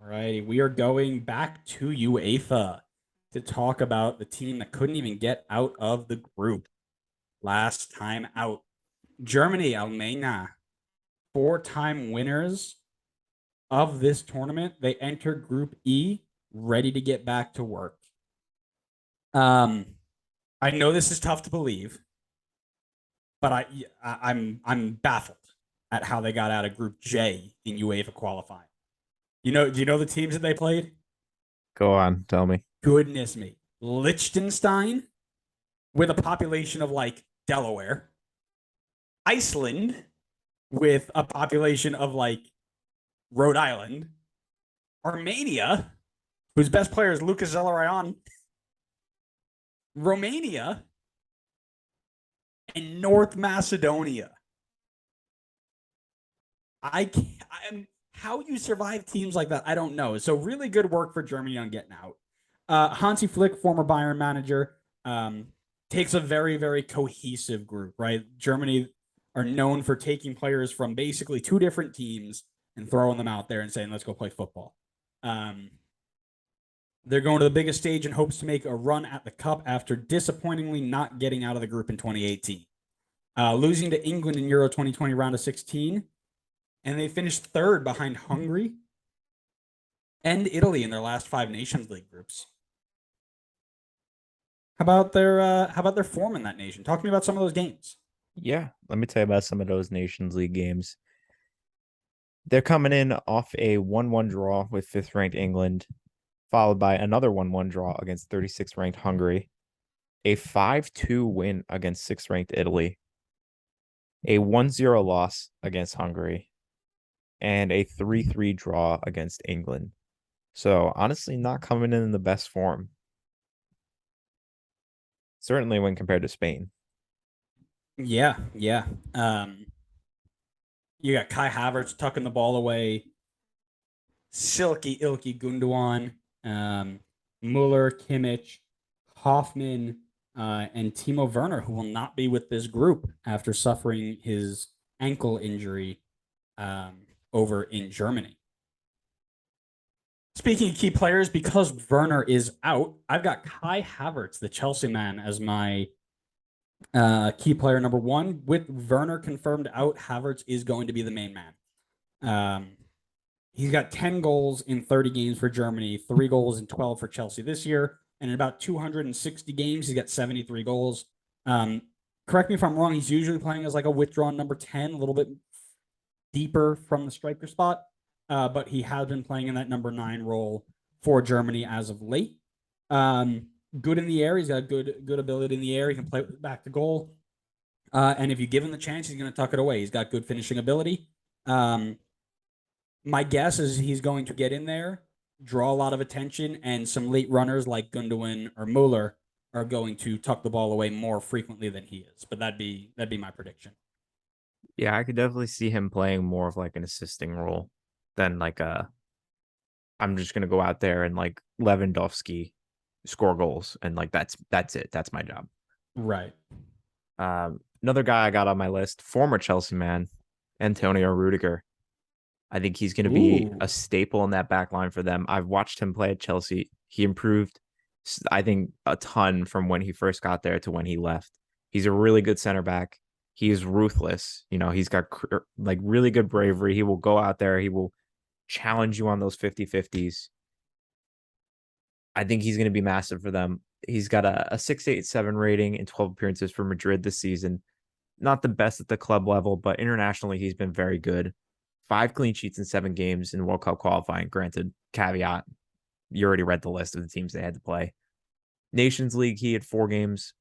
righty, we are going back to UEFA to talk about the team that couldn't even get out of the group last time out. Germany, Almena, four-time winners of this tournament. They enter Group E, ready to get back to work. I know this is tough to believe, but I'm baffled at how they got out of Group J in UEFA qualifying. Do you know the teams that they played? Go on, tell me. Goodness me. Liechtenstein with a population of like Delaware. Iceland with a population of like Rhode Island. Armenia, whose best player is Lucas Zelarayan. Romania and North Macedonia. How you survive teams like that, I don't know. So really good work for Germany on getting out. Hansi Flick, former Bayern manager, takes a very, very cohesive group, right? Germany are known for taking players from basically two different teams and throwing them out there and saying, let's go play football. They're going to the biggest stage in hopes to make a run at the Cup after disappointingly not getting out of the group in 2018. Losing to England in Euro 2020 round of 16. And they finished third behind Hungary and Italy in their last 5 Nations League groups. How about their form in that nation? Talk to me about some of those games. Yeah, let me tell you about some of those Nations League games. They're coming in off a 1-1 draw with 5th ranked England, followed by another 1-1 draw against 36th ranked Hungary, a 5-2 win against 6th ranked Italy, a 1-0 loss against Hungary, and a 3-3 draw against England. So honestly, not coming in the best form. Certainly when compared to Spain. Yeah. You got Kai Havertz tucking the ball away. Silky Ilky Gundogan, Muller, Kimmich, Hoffman, and Timo Werner, who will not be with this group after suffering his ankle injury over in Germany. Speaking of key players, because Werner is out, I've got Kai Havertz, the Chelsea man, as my key player number 1. With Werner confirmed out, Havertz is going to be the main man. He's got 10 goals in 30 games for Germany, 3 goals in 12 for Chelsea this year, and in about 260 games, he's got 73 goals. Correct me if I'm wrong, he's usually playing as like a withdrawn number 10, a little bit deeper from the striker spot, but he has been playing in that number 9 role for Germany as of late. Good in the air. He's got good ability in the air. He can play back to goal. And if you give him the chance, he's going to tuck it away. He's got good finishing ability. My guess is he's going to get in there, draw a lot of attention, and some late runners like Gundogan or Muller are going to tuck the ball away more frequently than he is. But that'd be my prediction. Yeah, I could definitely see him playing more of like an assisting role than like I'm just gonna go out there and like Lewandowski score goals and like that's it. That's my job. Right. Another guy I got on my list, former Chelsea man, Antonio Rudiger. I think he's going to be Ooh. a staple in that back line for them. I've watched him play at Chelsea. He improved, I think, a ton from when he first got there to when he left. He's a really good center back. He is ruthless. You know, he's got like really good bravery. He will go out there. He will challenge you on those 50-50s. I think he's going to be massive for them. He's got a 6.87 rating in 12 appearances for Madrid this season. Not the best at the club level, but internationally, he's been very good. 5 clean sheets in 7 games in World Cup qualifying. Granted, caveat, you already read the list of the teams they had to play. Nations League, he had 4 games.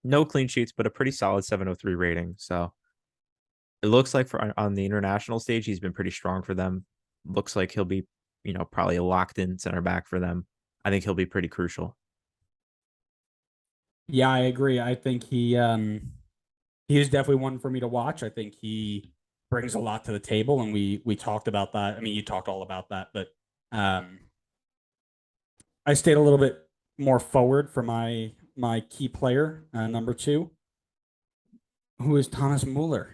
No clean sheets, but a pretty solid 703 rating. So it looks like on the international stage, he's been pretty strong for them. Looks like he'll be, probably a locked in center back for them. I think he'll be pretty crucial. Yeah, I agree. I think he is definitely one for me to watch. I think he brings a lot to the table, and we talked about that. I mean, you talked all about that, but I stayed a little bit more forward for my key player, number 2, who is Thomas Muller.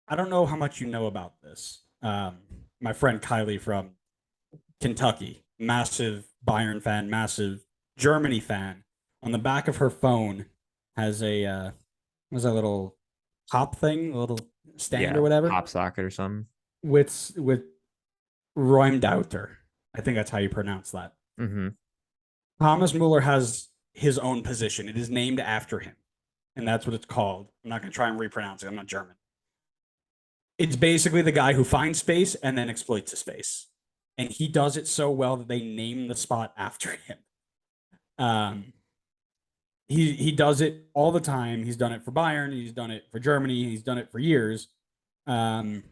I don't know how much you know about this. my friend Kylie from Kentucky, massive Bayern fan, massive Germany fan. On the back of her phone has was a little top thing, a little stand Yeah, or whatever pop socket or something. with Reimdauter. I think that's how you pronounce that. Mm-hmm. Thomas Mueller has his own position. It is named after him, and that's what it's called. I'm not going to try and repronounce it. I'm not German. It's basically the guy who finds space and then exploits the space, and he does it so well that they name the spot after him. Um, he does it all the time. He's done it for Bayern. He's done it for Germany. He's done it for years. Um,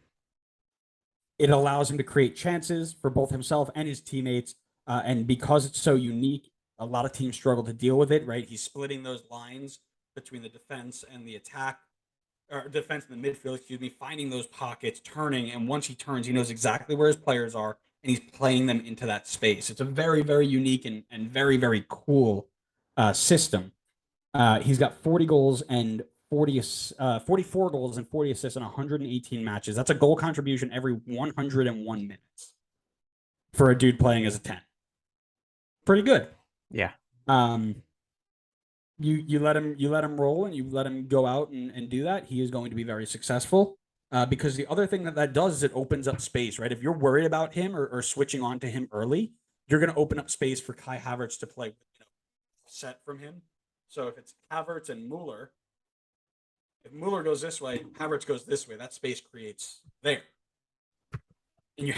it allows him to create chances for both himself and his teammates. And because it's so unique, a lot of teams struggle to deal with it, right? He's splitting those lines between the defense and the attack, or defense and the midfield, excuse me, finding those pockets, turning. And once he turns, he knows exactly where his players are and he's playing them into that space. It's a very, very unique and very, very cool system. He's got 40 goals and 44 goals and 40 assists in 118 matches. That's a goal contribution every 101 minutes for a dude playing as a 10. Pretty good. Yeah. Um, you let him roll and you let him go out and do that. He is going to be very successful. Because the other thing that does is it opens up space, right? If you're worried about him or switching on to him early, you're going to open up space for Kai Havertz to play, set from him. So if it's Havertz and Mueller, if Mueller goes this way, Havertz goes this way. That space creates there, and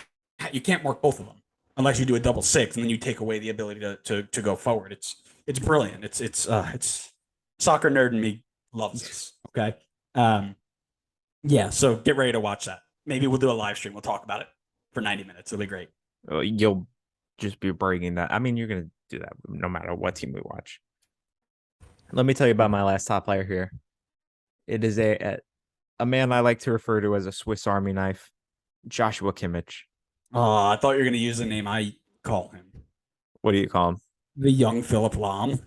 you can't mark both of them unless you do a double six, and then you take away the ability to go forward. It's brilliant. It's soccer nerd in me loves this. Okay, yeah. So get ready to watch that. Maybe we'll do a live stream. We'll talk about it for 90 minutes. It'll be great. You'll just be breaking that. I mean, you're gonna do that no matter what team we watch. Let me tell you about my last top player here. It is a man I like to refer to as a Swiss Army knife, Joshua Kimmich. Oh, I thought you were going to use the name I call him. What do you call him? The young Philip Lahm.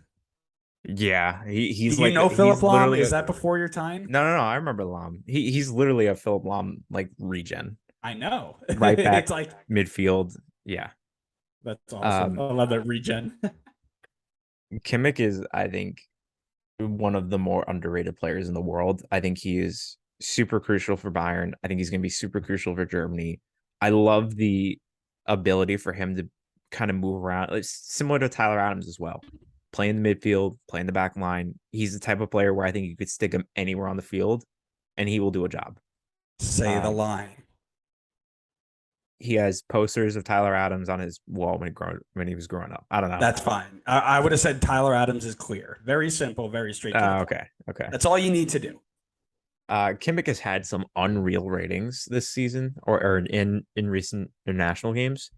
Yeah, he's Do like you know Philip Lahm? Is a, that before your time? no. I remember Lahm. He's literally a Philip Lahm like regen. I know. Right back, It's like midfield. Yeah, that's awesome. I love that regen. Kimmich is, I think, one of the more underrated players in the world. I think he is super crucial for Bayern. I think he's going to be super crucial for Germany. I love the ability for him to kind of move around. It's similar to Tyler Adams as well. Play in the midfield, play in the back line. He's the type of player where I think you could stick him anywhere on the field and he will do a job. Say the line. He has posters of Tyler Adams on his wall when he was growing up. I don't know. That's fine. I would have said Tyler Adams is clear. Very simple, very straight to the point. Okay. That's all you need to do. Kimmich has had some unreal ratings this season or in recent international games.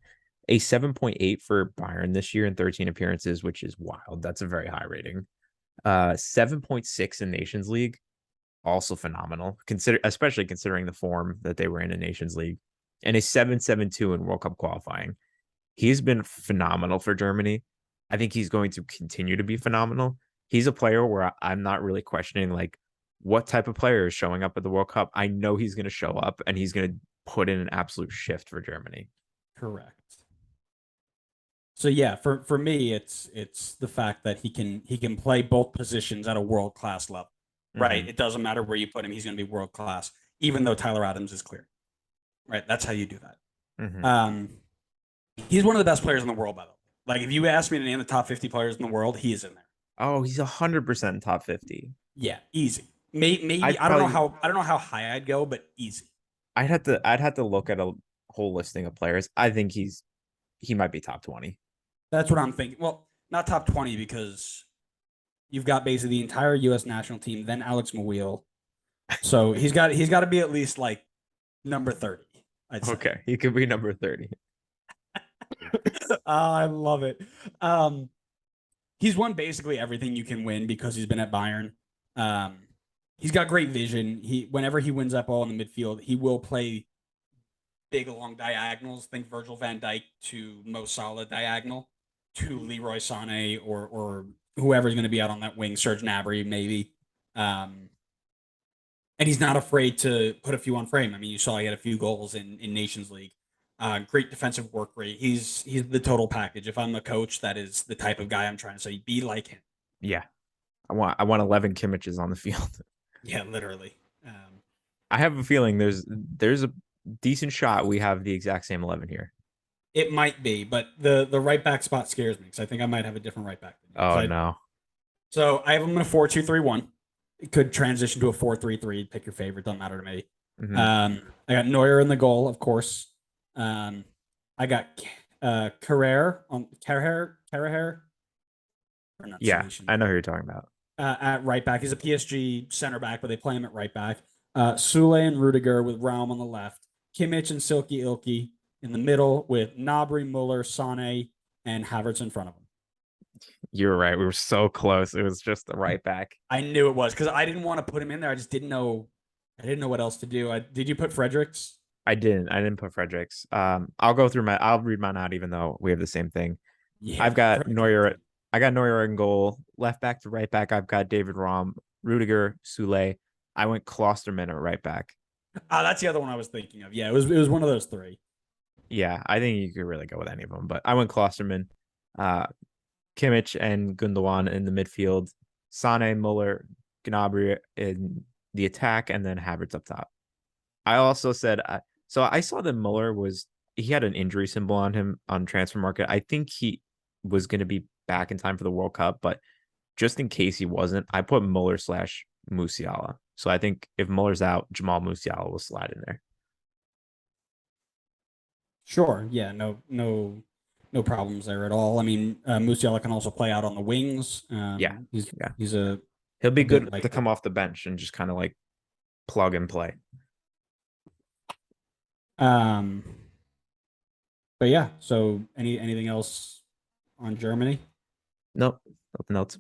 A 7.8 for Bayern this year in 13 appearances, which is wild. That's a very high rating. 7.6 in Nations League, also phenomenal. Especially considering the form that they were in Nations League. And a 7.72 in World Cup qualifying. He's been phenomenal for Germany. I think he's going to continue to be phenomenal. He's a player where I'm not really questioning like what type of player is showing up at the World Cup. I know he's going to show up and he's going to put in an absolute shift for Germany. Correct. So yeah, for me, it's the fact that he can play both positions at a world class level. Right. Mm-hmm. It doesn't matter where you put him; he's going to be world class, even though Tyler Adams is clear. Right. That's how you do that. Mm-hmm. He's one of the best players in the world, by the way. Like, if you ask me to name the top 50 players in the world, he is in there. Oh, he's 100% top 50. Yeah, easy. Maybe I don't know how high I'd go, but easy. I'd have to look at a whole listing of players. I think he might be top 20. That's what I'm thinking. Well, not top 20 because you've got basically the entire U.S. national team, then Alex Mawil. So he's got to be at least like number 30. I'd say. Okay, he could be number 30. I love it. He's won basically everything you can win because he's been at Bayern. He's got great vision. Whenever he wins that ball in the midfield, he will play big long diagonals. Think Virgil van Dijk to Mo Salah diagonal to Leroy Sané or whoever's going to be out on that wing, Serge Gnabry maybe. And he's not afraid to put a few on frame. I mean, you saw he had a few goals in Nations League. Great defensive work rate. He's the total package. If I'm a coach, that is the type of guy I'm trying to say. Be like him. Yeah, I want 11 Kimmiches on the field. Yeah, literally. I have a feeling there's a decent shot we have the exact same 11 here. It might be, but the right back spot scares me because I think I might have a different right back than you. Oh no. So I have him in a 4-2-3-1. It could transition to a 4-3-3. Pick your favorite. Doesn't matter to me. Mm-hmm. I got Neuer in the goal, of course. I got Carrere Yeah, pronunciation I know who you're talking about. at right back. He's a PSG center back, but they play him at right back. Sule and Rudiger with Raum on the left. Kimmich and Silky Ilky in the middle with Nabry, Muller, Sane, and Havertz in front of him. You were right. We were so close. It was just the right back. I knew it was because I didn't want to put him in there. I just didn't know. I didn't know what else to do. Did you put Fredericks? I didn't put Fredericks. I'll read mine out even though we have the same thing. Yeah, I've got Neuer. I got Neuer in goal. Left back to right back, I've got David Raum, Rudiger, Sule. I went Klosterman at right back. That's the other one I was thinking of. Yeah, it was one of those three. Yeah, I think you could really go with any of them, but I went Klosterman, uh, Kimmich, and Gundogan in the midfield. Sane, Muller, Gnabry in the attack, and then Havertz up top. I also said so. I saw that Muller he had an injury symbol on him on transfer market. I think he was going to be back in time for the World Cup, but just in case he wasn't, I put Muller slash Musiala. So I think if Muller's out, Jamal Musiala will slide in there. Sure. Yeah. No problems there at all. I mean, Musiala can also play out on the wings. Yeah, He's yeah, he's a he'll be bit good like to come off the bench and just kind of like plug and play. um. But yeah. So anything else on Germany? Nope, nothing else.